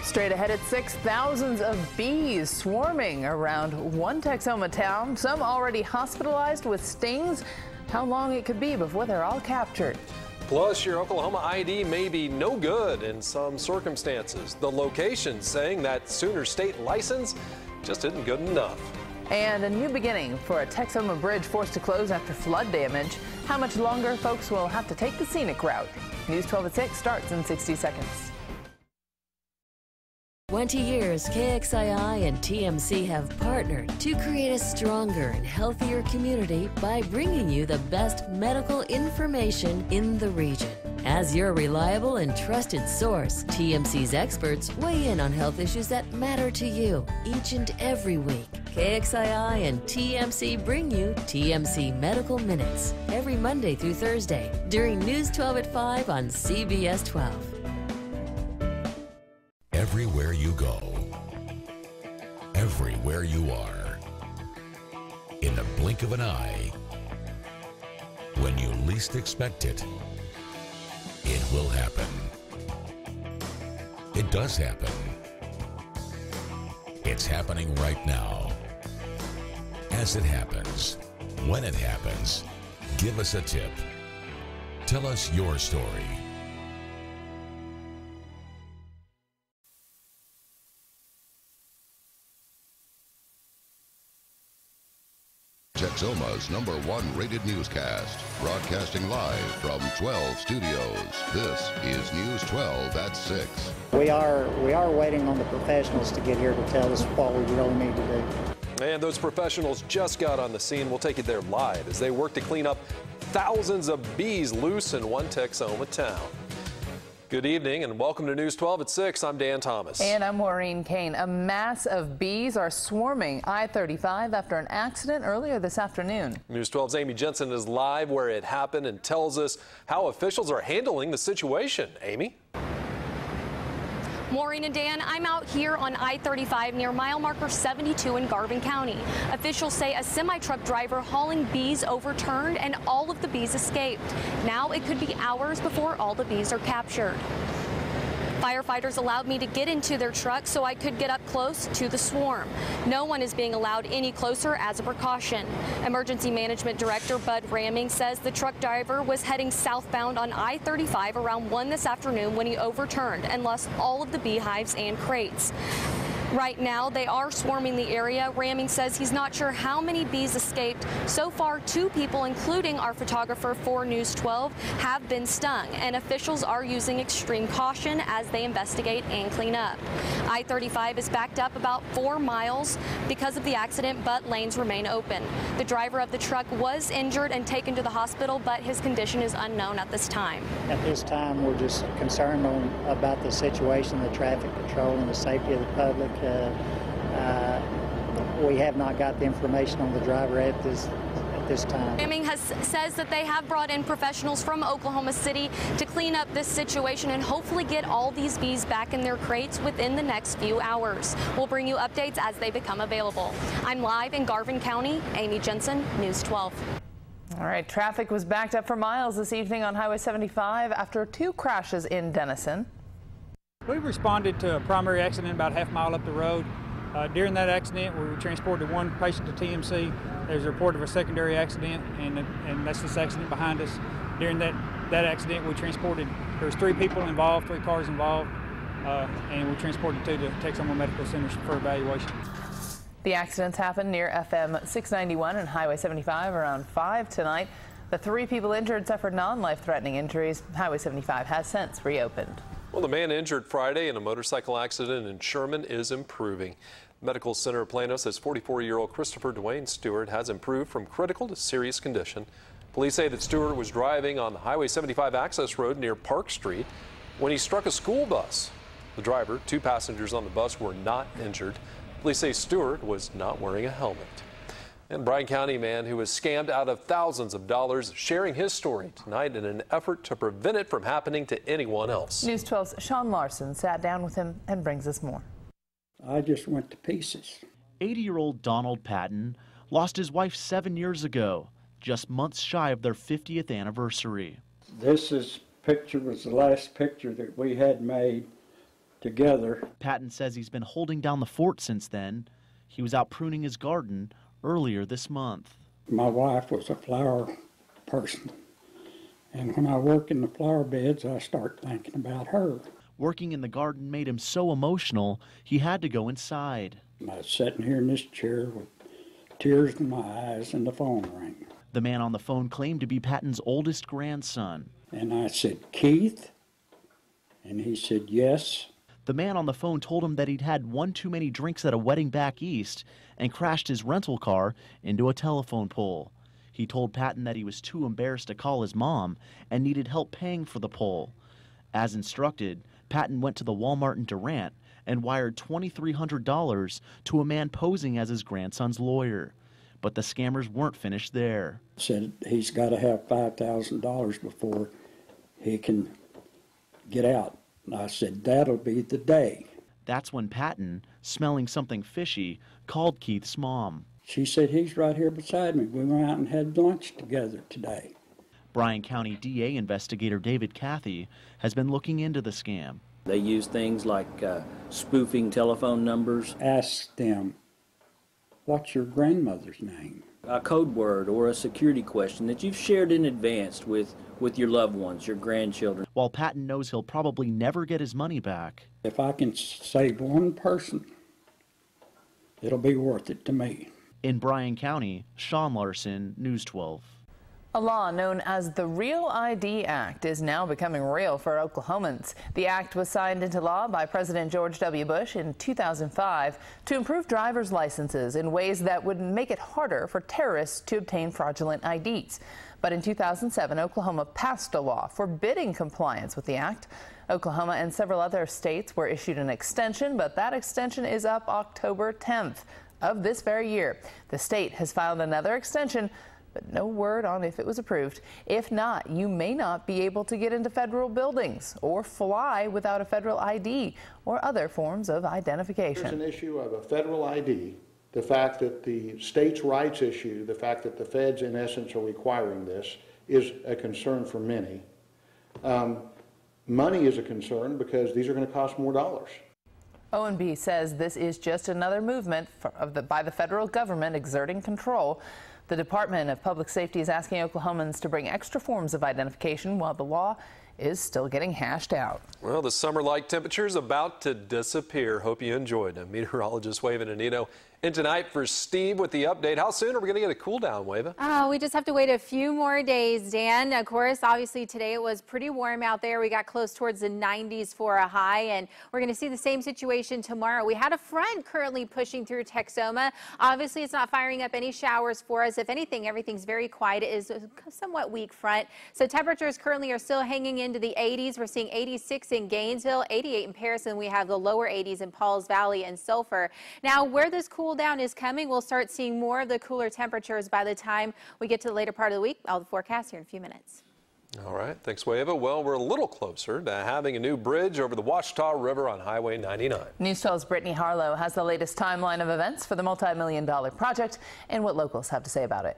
Straight ahead at 6, thousands of bees swarming around one Texoma town. Some already hospitalized with stings. How long it could be before they're all captured. Plus, your Oklahoma ID may be no good in some circumstances. The location saying that Sooner state license just isn't good enough. And a new beginning for a Texoma bridge forced to close after flood damage. How much longer folks will have to take the scenic route? News 12 at 6 starts in 60 seconds. 20 years, KXII and TMC have partnered to create a stronger and healthier community by bringing you the best medical information in the region. As your reliable and trusted source, TMC's experts weigh in on health issues that matter to you each and every week. KXII and TMC bring you TMC Medical Minutes every Monday through Thursday during News 12 at 5 on CBS 12. Everywhere you go, everywhere you are, in the blink of an eye, when you least expect it, it will happen. It does happen. It's happening right now. As it happens, when it happens, give us a tip. Tell us your story. Texoma's #1 rated newscast, broadcasting live from 12 studios. This is News 12 at 6. We are waiting on the professionals to get here to tell us what we really need to do. And those professionals just got on the scene. We'll take you there live as they work to clean up thousands of bees loose in one Texoma town. Good evening and welcome to News 12 at 6. I'm Dan Thomas. And I'm Maureen Kane. A mass of bees are swarming I-35 after an accident earlier this afternoon. News 12's Amy Jensen is live where it happened and tells us how officials are handling the situation. Amy? Maureen and Dan, I'm out here on I-35 near mile marker 72 in Garvin County. Officials say a semi-truck driver hauling bees overturned and all of the bees escaped. Now it could be hours before all the bees are captured. Firefighters allowed me to get into their truck so I could get up close to the swarm. No one is being allowed any closer as a precaution. Emergency Management Director Bud Ramming says the truck driver was heading southbound on I-35 around 1 this afternoon when he overturned and lost all of the beehives and crates. Right now, they are swarming the area. Ramming says he's not sure how many bees escaped. So far, 2 people, including our photographer for News 12, have been stung, and officials are using extreme caution as they investigate and clean up. I-35 is backed up about 4 miles because of the accident, but lanes remain open. The driver of the truck was injured and taken to the hospital, but his condition is unknown at this time. At this time, we're just concerned about the situation, the traffic control, and the safety of the public. We have not got the information on the driver at this time. Ramming says that they have brought in professionals from Oklahoma City to clean up this situation and hopefully get all these bees back in their crates within the next few hours. We'll bring you updates as they become available. I'm live in Garvin County. Amy Jensen, News 12. All right, traffic was backed up for miles this evening on Highway 75 after 2 crashes in Denison. We responded to a primary accident about a half mile up the road. During that accident, we transported 1 patient to TMC. There was a report of a secondary accident, and that's this accident behind us. During that accident, we transported, there was 3 people involved, 3 cars involved, and we transported to the Texoma Medical Center for evaluation. The accidents happened near FM 691 and Highway 75 around 5 tonight. The 3 people injured suffered non-life-threatening injuries. Highway 75 has since reopened. Well, the man injured Friday in a motorcycle accident in Sherman is improving. Medical Center of Plano says 44-year-old Christopher Dwayne Stewart has improved from critical to serious condition. Police say that Stewart was driving on the Highway 75 access road near Park Street when he struck a school bus. The driver, 2 passengers on the bus were not injured. Police say Stewart was not wearing a helmet. And Bryan County man who was scammed out of thousands of dollars sharing his story tonight in an effort to prevent it from happening to anyone else. News 12's Sean Larson sat down with him and brings us more. I just went to pieces. 80-year-old Donald Patton lost his wife 7 years ago, just months shy of their 50th anniversary. This picture was the last picture that we had made together. Patton says he's been holding down the fort since then. He was out pruning his garden earlier this month. My wife was a flower person, and when I work in the flower beds, I start thinking about her. Working in the garden made him so emotional, he had to go inside. I was sitting here in this chair with tears in my eyes, and the phone rang. The man on the phone claimed to be Patton's oldest grandson. And I said, Keith? And he said, yes. The man on the phone told him that he'd had one too many drinks at a wedding back east and crashed his rental car into a telephone pole. He told Patton that he was too embarrassed to call his mom and needed help paying for the pole. As instructed, Patton went to the Walmart in Durant and wired $2,300 to a man posing as his grandson's lawyer. But the scammers weren't finished there. Said he's got to have $5,000 before he can get out. And I said, that'll be the day. That's when Patton, smelling something fishy, called Keith's mom. She said, he's right here beside me. We went out and had lunch together today. Bryan County DA investigator David Cathy has been looking into the scam. They use things like spoofing telephone numbers. Ask them, what's your grandmother's name? A code word or a security question that you've shared in advance with your loved ones, your grandchildren. While Patton knows he'll probably never get his money back. If I can save one person, it'll be worth it to me. In Bryan County, Sean Larson, News 12. A law known as the Real ID Act is now becoming real for Oklahomans. The act was signed into law by President George W. Bush in 2005 to improve driver's licenses in ways that would make it harder for terrorists to obtain fraudulent IDs. But in 2007, Oklahoma passed a law forbidding compliance with the act. Oklahoma and several other states were issued an extension, but that extension is up October 10th of this very year. The state has filed another extension, but no word on if it was approved. If not, you may not be able to get into federal buildings or fly without a federal ID or other forms of identification. There's an issue of a federal ID, the fact that the states' rights issue, the fact that the feds in essence are requiring this is a concern for many. Money is a concern because these are going to cost more dollars. O&B says this is just another movement by the federal government exerting control. The Department of Public Safety is asking Oklahomans to bring extra forms of identification while the law is still getting hashed out. Well, the summer-like temperature is about to disappear. Hope you enjoyed it. Meteorologist Wava Denito in tonight for Steve with the update. How soon are we going to get a cool down, Wava? Oh, we just have to wait a few more days, Dan. Of course, obviously today it was pretty warm out there. We got close towards the 90s for a high, and we're going to see the same situation tomorrow. We had a front currently pushing through Texoma. Obviously, it's not firing up any showers for us. If anything, everything's very quiet. It is a somewhat weak front. So temperatures currently are still hanging into the 80s. We're seeing 86 in Gainesville, 88 in Paris, and we have the lower 80s in Pauls Valley and Sulphur. Now, where this cool down is coming, we'll start seeing more of the cooler temperatures by the time we get to the later part of the week. I'll forecast here in a few minutes. All right. Thanks, Wava. Well, we're a little closer to having a new bridge over the WASHITA River on Highway 99. News 12's Brittany Harlow has the latest timeline of events for the multi-million-dollar project and what locals have to say about it.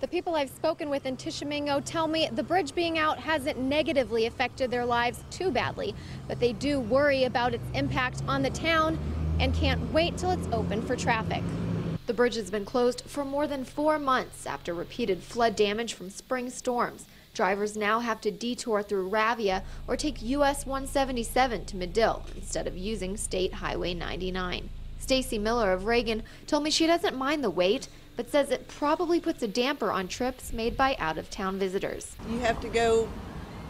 The people I've spoken with in Tishomingo tell me the bridge being out hasn't negatively affected their lives too badly, but they do worry about its impact on the town and can't wait till it's open for traffic. The bridge has been closed for more than 4 months after repeated flood damage from spring storms. Drivers now have to detour through Ravia or take US 177 to Medill instead of using State Highway 99. Stacy Miller of Reagan told me she doesn't mind the wait, but says it probably puts a damper on trips made by out-of-town visitors. You have to go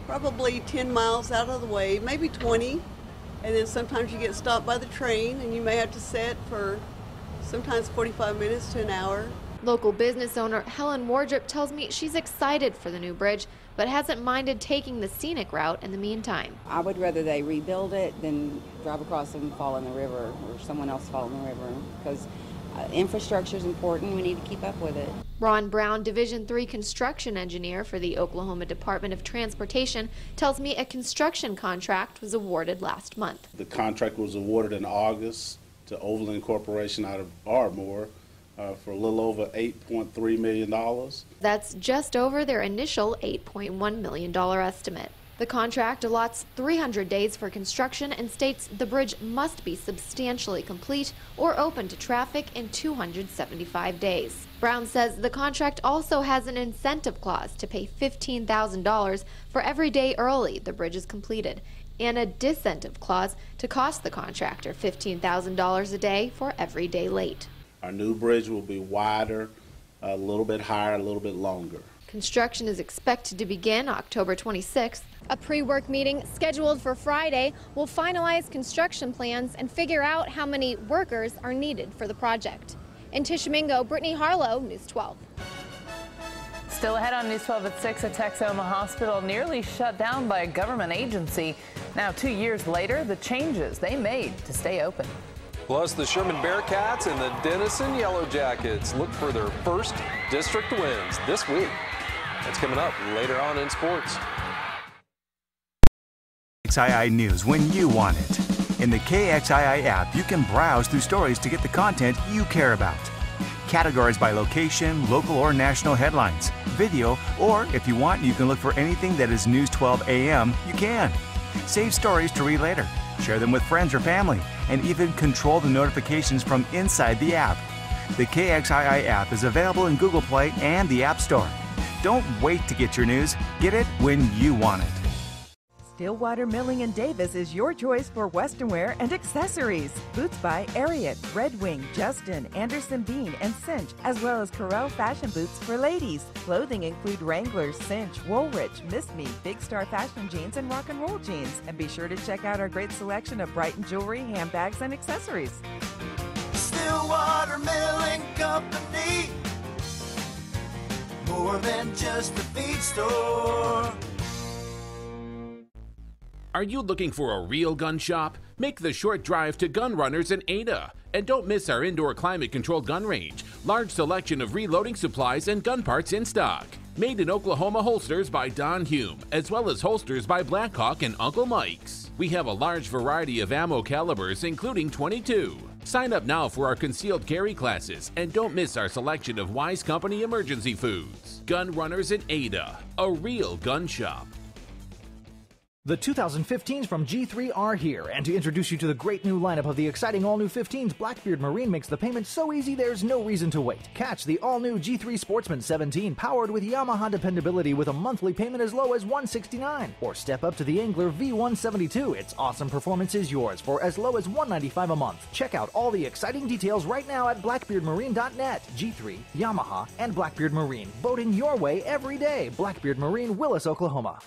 probably 10 miles out of the way, maybe 20, and then sometimes you get stopped by the train and you may have to sit for sometimes 45 minutes to an hour. Local business owner Helen Wardrop tells me she's excited for the new bridge, but hasn't minded taking the scenic route in the meantime. I would rather they rebuild it than drive across and fall in the river or someone else fall in the river, because infrastructure is important. We need to keep up with it. Ron Brown, Division III construction engineer for the Oklahoma Department of Transportation, tells me a construction contract was awarded last month. The contract was awarded in August to Overland Corporation out of Ardmore for a little over $8.3 million. That's just over their initial $8.1 million estimate. The contract allots 300 days for construction and states the bridge must be substantially complete or open to traffic in 275 days. Brown says the contract also has an incentive clause to pay $15,000 for every day early the bridge is completed, and a disincentive clause to cost the contractor $15,000 a day for every day late. Our new bridge will be wider, a little bit higher, a little bit longer. Construction is expected to begin October 26th. A pre-work meeting scheduled for Friday will finalize construction plans and figure out how many workers are needed for the project. In Tishomingo, Brittany Harlow, News 12. Still ahead on News 12 at 6, a Texoma hospital nearly shut down by a government agency. Now, 2 years later, the changes they made to stay open. Plus, the Sherman Bearcats and the Denison Yellow Jackets look for their first district wins this week. That's coming up later on in sports. KXII News when you want it. In the KXII app, you can browse through stories to get the content you care about. Categorized by location, local or national headlines, video, or if you want, you can look for anything that is News 12 AM, you can. Save stories to read later, share them with friends or family, and even control the notifications from inside the app. The KXII app is available in Google Play and the App Store. Don't wait to get your news. Get it when you want it. Stillwater Milling & Davis is your choice for western wear and accessories. Boots by Ariat, Red Wing, Justin, Anderson Bean, and Cinch, as well as Corel fashion boots for ladies. Clothing include Wranglers, Cinch, Woolrich, Miss Me, Big Star fashion jeans, and rock and roll jeans. And be sure to check out our great selection of Brighton jewelry, handbags, and accessories. Stillwater Milling Company, more than just a feed store. Are you looking for a real gun shop? Make the short drive to Gun Runners in Ada. And don't miss our indoor climate-controlled gun range. Large selection of reloading supplies and gun parts in stock. Made in Oklahoma holsters by Don Hume, as well as holsters by Blackhawk and Uncle Mike's. We have a large variety of ammo calibers, including .22. Sign up now for our concealed carry classes, and don't miss our selection of Wise Company emergency foods. Gun Runners in Ada, a real gun shop. The 2015s from G3 are here, and to introduce you to the great new lineup of the exciting all-new 15s, BlackBeard Marine makes the payment so easy there's no reason to wait. Catch the all-new G3 Sportsman 17 powered with Yamaha dependability with a monthly payment as low as $169. Or step up to the Angler V172. Its awesome performance is yours for as low as $195 a month. Check out all the exciting details right now at blackbeardmarine.net. G3, Yamaha, and BlackBeard Marine. Boating your way every day. BlackBeard Marine, Willis, Oklahoma.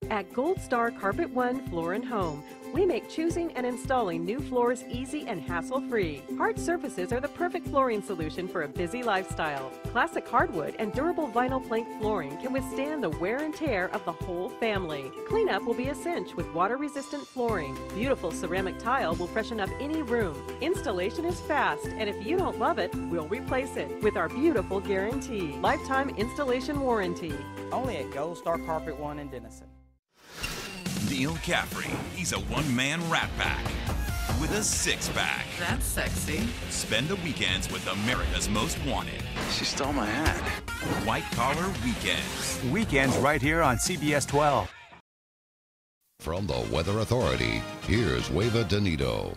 At Gold Star Carpet One Floor and Home, we make choosing and installing new floors easy and hassle-free. Hard surfaces are the perfect flooring solution for a busy lifestyle. Classic hardwood and durable vinyl plank flooring can withstand the wear and tear of the whole family. Cleanup will be a cinch with water-resistant flooring. Beautiful ceramic tile will freshen up any room. Installation is fast, and if you don't love it, we'll replace it with our beautiful guarantee. Lifetime installation warranty. Only at Gold Star Carpet One in Denison. Neil Caffrey, he's a one-man rat pack with a six-pack. That's sexy. Spend the weekends with America's Most Wanted. She stole my hat. White Collar Weekends. Weekends right here on CBS 12. From the Weather Authority, here's Wava Denito.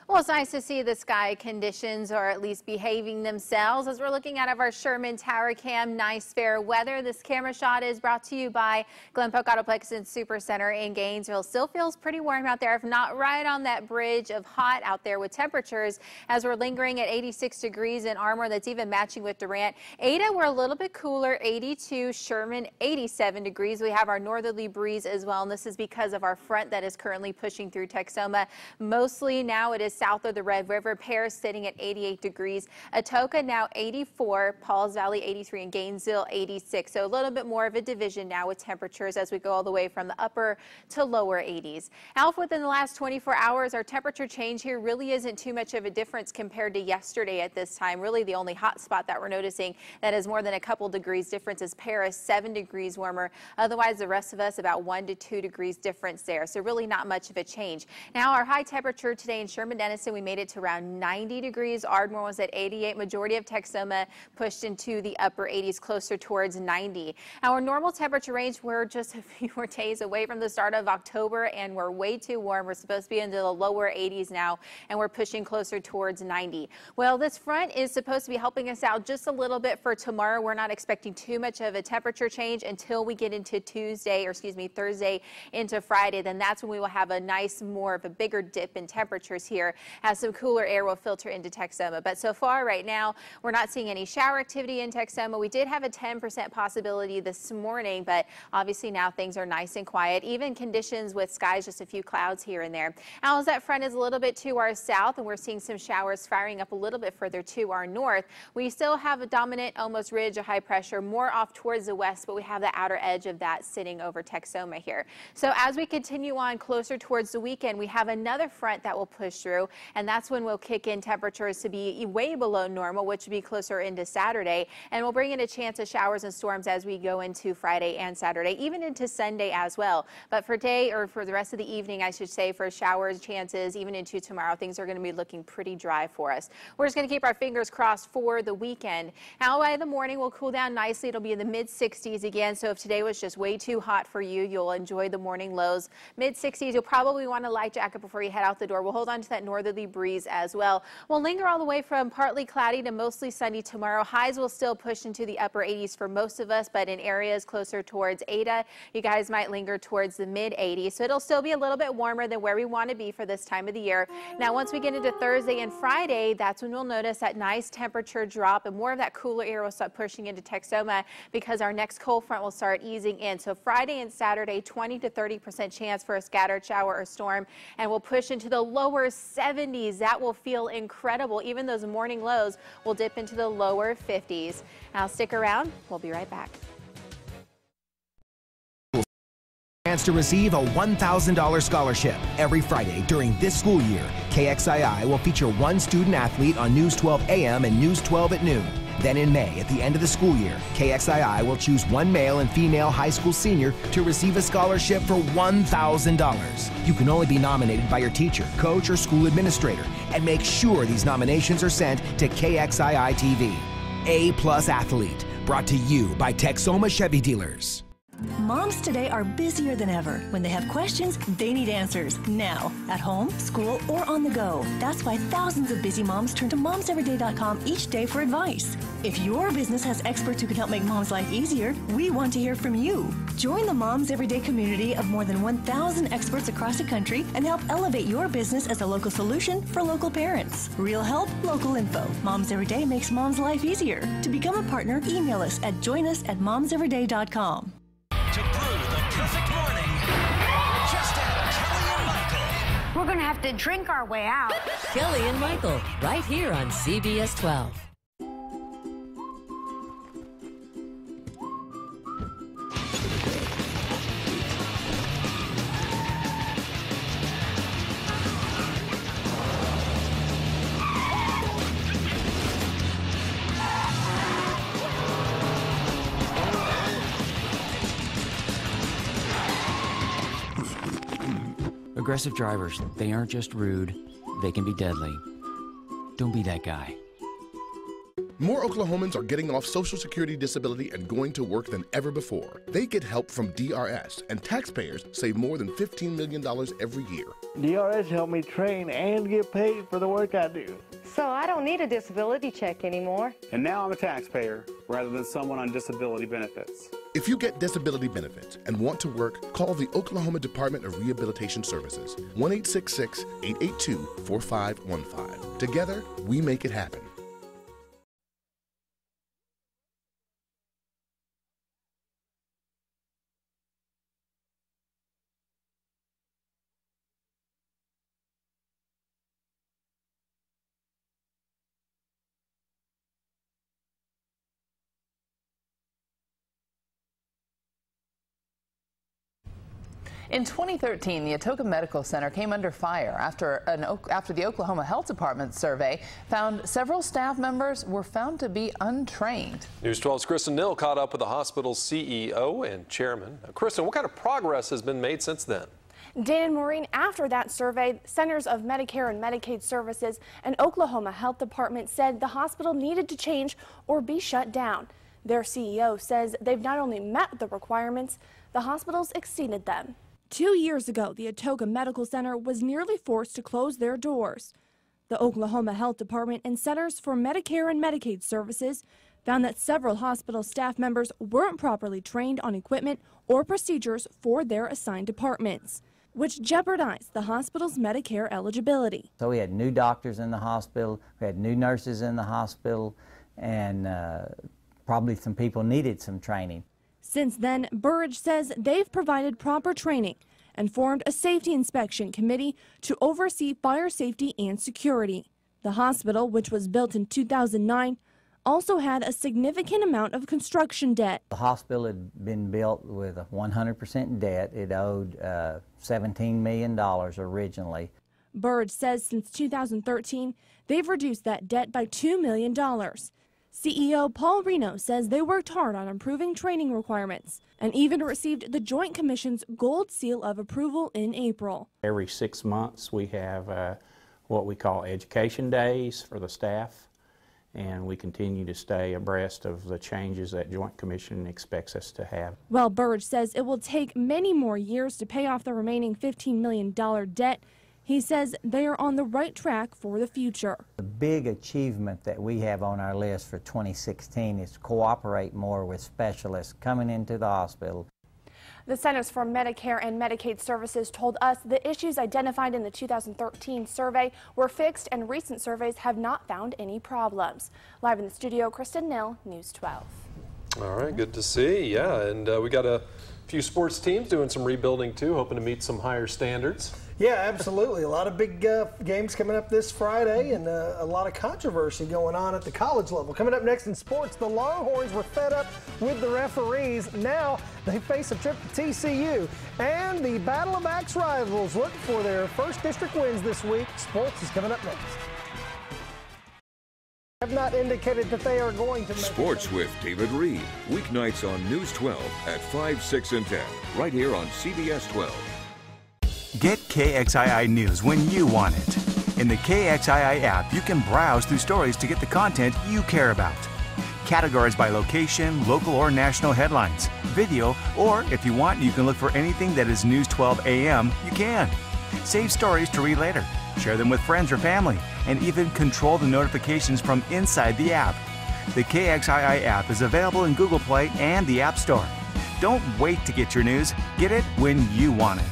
Well, it's nice to see the sky conditions are at least behaving themselves as we're looking out of our Sherman Tower Cam. Nice fair weather. This camera shot is brought to you by Glen Polk Autoplex and Super Center in Gainesville. Still feels pretty warm out there, if not right on that bridge of hot out there with temperatures as we're lingering at 86 degrees in Armour. That's even matching with Durant. Ada, we're a little bit cooler, 82. Sherman, 87 degrees. We have our northerly breeze as well, and this is because of our front that is currently pushing through Texoma. Mostly now it is south of the Red River. Paris sitting at 88 degrees. Atoka now 84. Pauls Valley 83 and Gainesville 86. So a little bit more of a division now with temperatures as we go all the way from the upper to lower 80s. Alf, within the last 24 hours, our temperature change here really isn't too much of a difference compared to yesterday at this time. Really the only hot spot that we're noticing that is more than a couple degrees difference is Paris, 7 degrees warmer. Otherwise, the rest of us about 1 to 2 degrees difference there. So really not much of a change. Now our high temperature today in Sherman, Denison, we made it to around 90 degrees. Ardmore was at 88. Majority of Texoma pushed into the upper 80s, closer towards 90. Our normal temperature range, we're just a few more days away from the start of October, and we're way too warm. We're supposed to be into the lower 80s now, and we're pushing closer towards 90. Well, this front is supposed to be helping us out just a little bit for tomorrow. We're not expecting too much of a temperature change until we get into Thursday into Friday. Then that's when we will have a nice, more of a bigger dip in temperatures here as some cooler air will filter into Texoma. But so far right now, we're not seeing any shower activity in Texoma. We did have a 10% possibility this morning, but obviously now things are nice and quiet. Even conditions with skies, just a few clouds here and there. Now, as that front is a little bit to our south, and we're seeing some showers firing up a little bit further to our north, we still have a dominant almost ridge of high pressure more off towards the west, but we have the outer edge of that sitting over Texoma here. So as we continue on closer towards the weekend, we have another front that will push through, and that's when we'll kick in temperatures to be way below normal, which would be closer into Saturday, and we'll bring in a chance of showers and storms as we go into Friday and Saturday, even into Sunday as well. But for the rest of the evening, I should say, for showers chances, even into tomorrow, things are going to be looking pretty dry for us. We're just going to keep our fingers crossed for the weekend. Now, by the morning, we'll cool down nicely. It'll be in the mid-60s again, so if today was just way too hot for you, you'll enjoy the morning lows. Mid-60s, you'll probably want a light jacket before you head out the door. We'll hold on to that northerly breeze as well. We'll linger all the way from partly cloudy to mostly sunny tomorrow. Highs will still push into the upper 80s for most of us, but in areas closer towards Ada, you guys might linger towards the mid-80s. So it'll still be a little bit warmer than where we want to be for this time of the year. Now, once we get into Thursday and Friday, that's when we'll notice that nice temperature drop, and more of that cooler air will start pushing into Texoma because our next cold front will start easing in. So Friday and Saturday, 20 to 30% chance for a scattered shower or storm, and we'll push into the lower 70s. That will feel incredible. Even those morning lows will dip into the lower 50s. Now stick around. We'll be right back. Chance to receive a $1,000 scholarship every Friday during this school year. KXII will feature one student athlete on News 12 AM and News 12 at noon. Then in May, at the end of the school year, KXII will choose one male and female high school senior to receive a scholarship for $1,000. You can only be nominated by your teacher, coach, or school administrator, and make sure these nominations are sent to KXII-TV. A+ Athlete, brought to you by Texoma Chevy Dealers. Moms today are busier than ever. When they have questions, they need answers now, at home, school, or on the go. That's why thousands of busy moms turn to momseveryday.com each day for advice. If your business has experts who can help make mom's life easier, we want to hear from you. Join the Moms Everyday community of more than 1,000 experts across the country and help elevate your business as a local solution for local parents. Real help, local info. Moms Everyday makes mom's life easier. To become a partner, email us at joinus@momseveryday.com. To brew the perfect morning, just add Kelly and Michael. We're going to have to drink our way out. Kelly and Michael, right here on CBS 12. Aggressive drivers, they aren't just rude, they can be deadly. Don't be that guy. More Oklahomans are getting off Social Security disability and going to work than ever before. They get help from DRS, and taxpayers save more than $15 million every year. DRS helped me train and get paid for the work I do. So I don't need a disability check anymore. And now I'm a taxpayer rather than someone on disability benefits. If you get disability benefits and want to work, call the Oklahoma Department of Rehabilitation Services, 1-866-882-4515. Together, we make it happen. In 2013, the Atoka Medical Center came under fire after the Oklahoma Health Department survey found several staff members were found to be untrained. News 12's Kristen Nill caught up with the hospital's CEO and chairman. Kristen, what kind of progress has been made since then? Dan and Maureen, after that survey, Centers of Medicare and Medicaid Services and Oklahoma Health Department said the hospital needed to change or be shut down. Their CEO says they've not only met the requirements, the hospitals exceeded them. 2 years ago, the Atoka Medical Center was nearly forced to close their doors. The Oklahoma Health Department and Centers for Medicare and Medicaid Services found that several hospital staff members weren't properly trained on equipment or procedures for their assigned departments, which jeopardized the hospital's Medicare eligibility. So we had new doctors in the hospital, we had new nurses in the hospital, and probably some people needed some training. Since then, Burridge says they've provided proper training and formed a safety inspection committee to oversee fire safety and security. The hospital, which was built in 2009, also had a significant amount of construction debt. The hospital had been built with 100% debt. It owed $17 million originally. Burridge says since 2013, they've reduced that debt by $2 million. CEO Paul Reno says they worked hard on improving training requirements and even received the Joint Commission's Gold Seal of Approval in April. Every 6 months we have what we call education days for the staff, and we continue to stay abreast of the changes that Joint Commission expects us to have. While Burridge says it will take many more years to pay off the remaining $15 million debt, he says they are on the right track for the future. The big achievement that we have on our list for 2016 is to cooperate more with specialists coming into the hospital. The Centers for Medicare and Medicaid Services told us the issues identified in the 2013 survey were fixed, and recent surveys have not found any problems. Live in the studio, Kristen Nill, News 12. All right, good to see. Yeah, and we got a few sports teams doing some rebuilding too, hoping to meet some higher standards. Yeah, absolutely. A lot of big games coming up this Friday, and a lot of controversy going on at the college level. Coming up next in sports, the Longhorns were fed up with the referees. Now they face a trip to TCU. And the Battle of Axe rivals looking for their first district wins this week. Sports is coming up next. Have not indicated that they are going to make Sports with David Reed, weeknights on News 12 at 5, 6, and 10, right here on CBS 12. Get KXII News when you want it. In the KXII app, you can browse through stories to get the content you care about. Categorized by location, local or national headlines, video, or if you want, you can look for anything that is News 12 AM, you can. Save stories to read later, share them with friends or family, and even control the notifications from inside the app. The KXII app is available in Google Play and the App Store. Don't wait to get your news. Get it when you want it.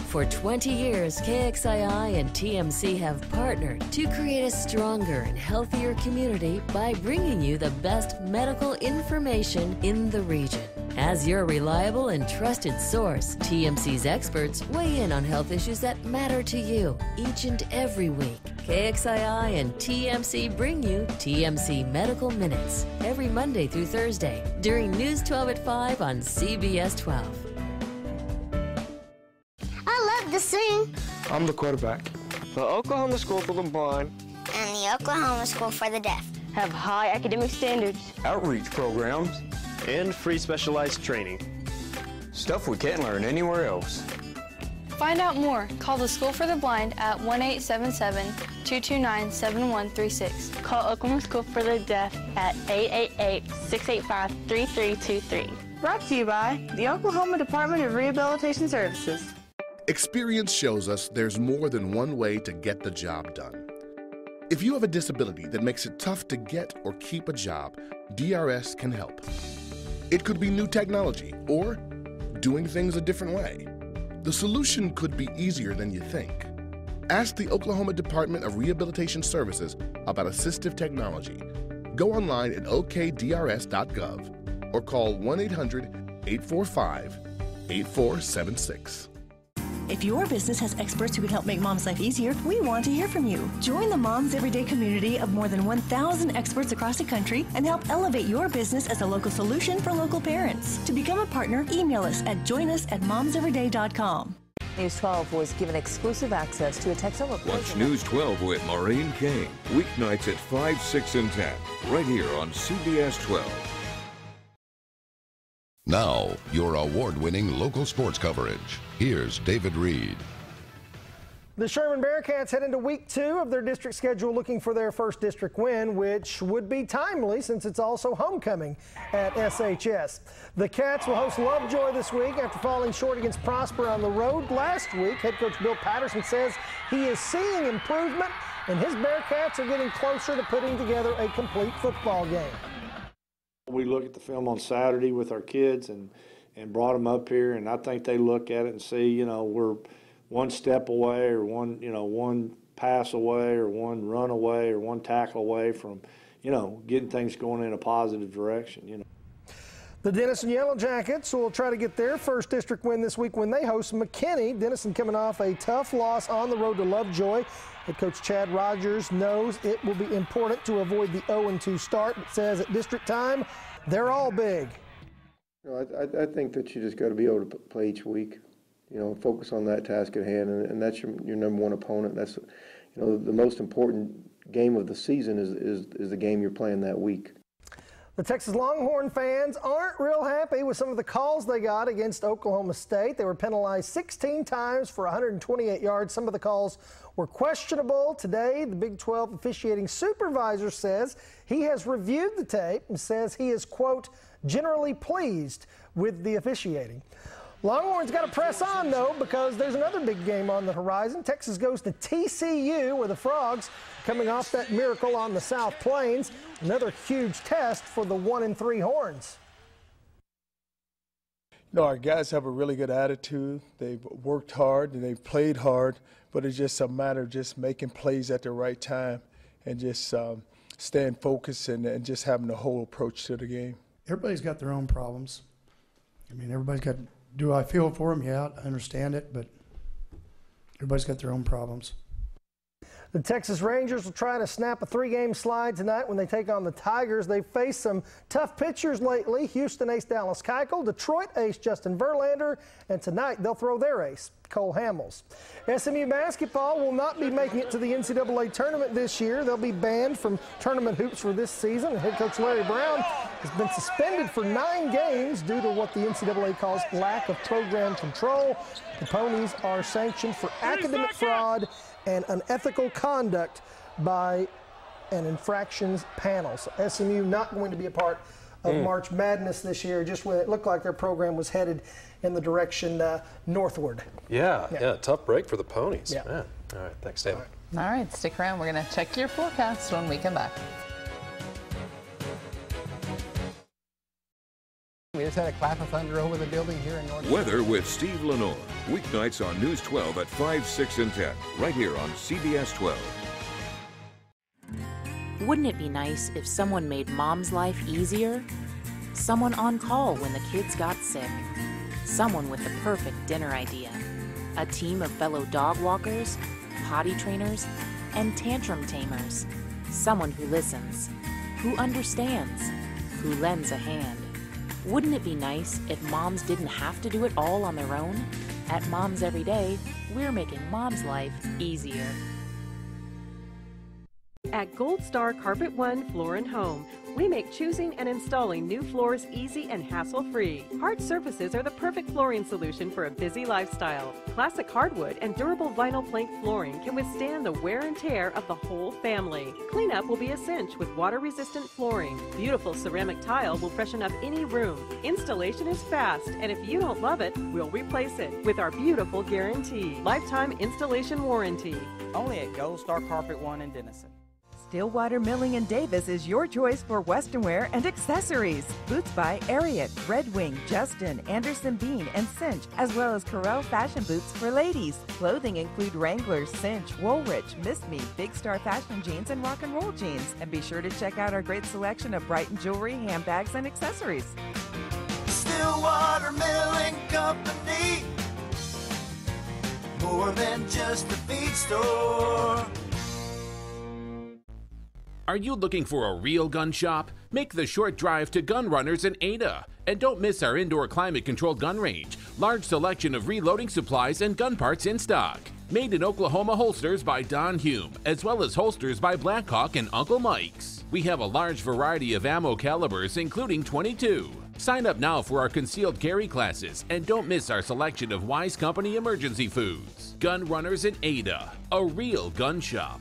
For 20 years, KXII and TMC have partnered to create a stronger and healthier community by bringing you the best medical information in the region. As your reliable and trusted source, TMC's experts weigh in on health issues that matter to you each and every week. KXII and TMC bring you TMC Medical Minutes every Monday through Thursday during News 12 at 5 on CBS 12. I love to sing. I'm the quarterback. The Oklahoma School for the Blind and the Oklahoma School for the Deaf have high academic standards, outreach programs, and free specialized training. Stuff we can't learn anywhere else. Find out more. Call the School for the Blind at 1-877-229-7136. Call Oklahoma School for the Deaf at 888-685-3323. Brought to you by the Oklahoma Department of Rehabilitation Services. Experience shows us there's more than one way to get the job done. If you have a disability that makes it tough to get or keep a job, DRS can help. It could be new technology or doing things a different way. The solution could be easier than you think. Ask the Oklahoma Department of Rehabilitation Services about assistive technology. Go online at okdrs.gov or call 1-800-845-8476. If your business has experts who can help make mom's life easier, we want to hear from you. Join the Moms Everyday community of more than 1,000 experts across the country and help elevate your business as a local solution for local parents. To become a partner, email us at joinus@momseveryday.com. News 12 was given exclusive access to a text report. Watch News 12 with Maureen Kane, weeknights at 5, 6, and 10, right here on CBS 12. Now, your award-winning local sports coverage. Here's David Reed. The Sherman Bearcats head into week 2 of their district schedule looking for their first district win, which would be timely since it's also homecoming at SHS. The Cats will host Lovejoy this week after falling short against Prosper on the road last week. Head coach Bill Patterson says he is seeing improvement and his Bearcats are getting closer to putting together a complete football game. We look at the film on Saturday with our kids and brought them up here, and I think they look at it and see, you know, we're one step away or one pass away or one run away or one tackle away from, you know, getting things going in a positive direction, you know. The Denison Yellow Jackets will try to get their first district win this week when they host McKinney. Denison coming off a tough loss on the road to Lovejoy. Head coach Chad Rogers knows it will be important to avoid the 0-2 start, but says at district time, they're all big. You know, I think that you just got to be able to play each week, you know, focus on that task at hand, and that's your number one opponent. That's, you know, the most important game of the season is the game you're playing that week. The Texas Longhorn fans aren't real happy with some of the calls they got against Oklahoma State. They were penalized 16 times for 128 yards. Some of the calls were questionable. Today, the Big 12 officiating supervisor says he has reviewed the tape and says he is, quote, generally pleased with the officiating. Longhorns got to press on, though, because there's another big game on the horizon. Texas goes to TCU, where the Frogs, coming off that miracle on the South Plains, another huge test for the 1-3 Horns. You know, our guys have a really good attitude. They've worked hard and they've played hard, but it's just a matter of just making plays at the right time and just staying focused and just having the whole approach to the game. Everybody's got their own problems. I mean, everybody's got. Do I feel for them? Yeah, I understand it, but everybody's got their own problems. The Texas Rangers will try to snap a 3-game slide tonight when they take on the Tigers. They've faced some tough pitchers lately. Houston ace Dallas Keuchel, Detroit ace Justin Verlander, and tonight they'll throw their ace, Cole Hamels. SMU basketball will not be making it to the NCAA tournament this year. They'll be banned from tournament hoops for this season. And head coach Larry Brown has been suspended for 9 games due to what the NCAA calls lack of program control. The Ponies are sanctioned for academic fraud and unethical conduct by an infractions panel. So SMU not going to be a part of March Madness this year, just when it looked like their program was headed in the direction northward. Yeah, tough break for the Ponies. Yeah. Man. All right, thanks, David. All right, stick around. We're going to check your forecast when we come back. We just had a clap of thunder over the building here in North. Weather with Steve Lenore. Weeknights on News 12 at 5, 6, and 10. Right here on CBS 12. Wouldn't it be nice if someone made mom's life easier? Someone on call when the kids got sick. Someone with the perfect dinner idea. A team of fellow dog walkers, potty trainers, and tantrum tamers. Someone who listens, who understands, who lends a hand. Wouldn't it be nice if moms didn't have to do it all on their own? At Moms Every Day, we're making mom's life easier. At Gold Star Carpet One Floor and Home, we make choosing and installing new floors easy and hassle-free. Hard surfaces are the perfect flooring solution for a busy lifestyle. Classic hardwood and durable vinyl plank flooring can withstand the wear and tear of the whole family. Cleanup will be a cinch with water-resistant flooring. Beautiful ceramic tile will freshen up any room. Installation is fast, and if you don't love it, we'll replace it with our beautiful guarantee. Lifetime installation warranty. Only at Gold Star Carpet One in Denison. Stillwater Milling and Davis is your choice for western wear and accessories. Boots by Ariat, Red Wing, Justin, Anderson Bean, and Cinch, as well as Corel fashion boots for ladies. Clothing include Wranglers, Cinch, Woolrich, Miss Me, Big Star fashion jeans, and rock and roll jeans. And be sure to check out our great selection of Brighton jewelry, handbags, and accessories. Stillwater Milling Company, more than just a feed store. Are you looking for a real gun shop? Make the short drive to Gun Runners in Ada. And don't miss our indoor climate-controlled gun range. Large selection of reloading supplies and gun parts in stock. Made in Oklahoma holsters by Don Hume, as well as holsters by Blackhawk and Uncle Mike's. We have a large variety of ammo calibers, including .22. Sign up now for our concealed carry classes and don't miss our selection of Wise Company emergency foods. Gun Runners in Ada, a real gun shop.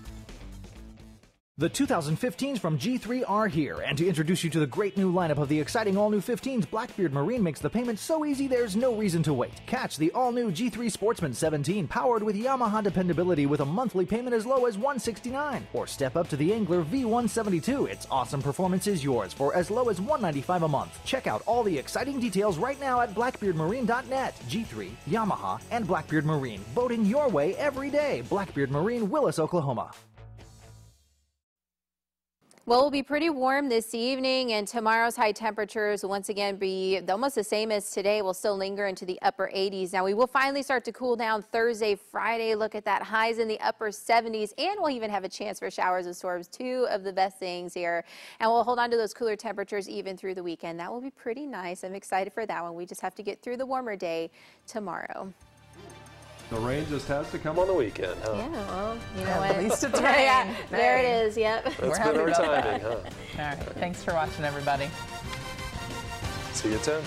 The 2015s from G3 are here, and to introduce you to the great new lineup of the exciting all-new 15s, BlackBeard Marine makes the payment so easy there's no reason to wait. Catch the all-new G3 Sportsman 17 powered with Yamaha dependability with a monthly payment as low as $169. Or step up to the Angler V172. Its awesome performance is yours for as low as $195 a month. Check out all the exciting details right now at blackbeardmarine.net. G3, Yamaha, and BlackBeard Marine. Boating your way every day. BlackBeard Marine, Willis, Oklahoma. Well, it'll be pretty warm this evening, and tomorrow's high temperatures will once again be almost the same as today. Will still linger into the upper 80s. Now, we will finally start to cool down Thursday, Friday. Look at that, highs in the upper 70s, and we'll even have a chance for showers and storms, two of the best things here. And we'll hold on to those cooler temperatures even through the weekend. That will be pretty nice. I'm excited for that one. We just have to get through the warmer day tomorrow. The rain just has to come on the weekend, huh? Yeah, well, you know what? At least it's rain. Yeah, there it is, yep. That's been our timing, huh? All right, thanks for watching, everybody. See you at 10.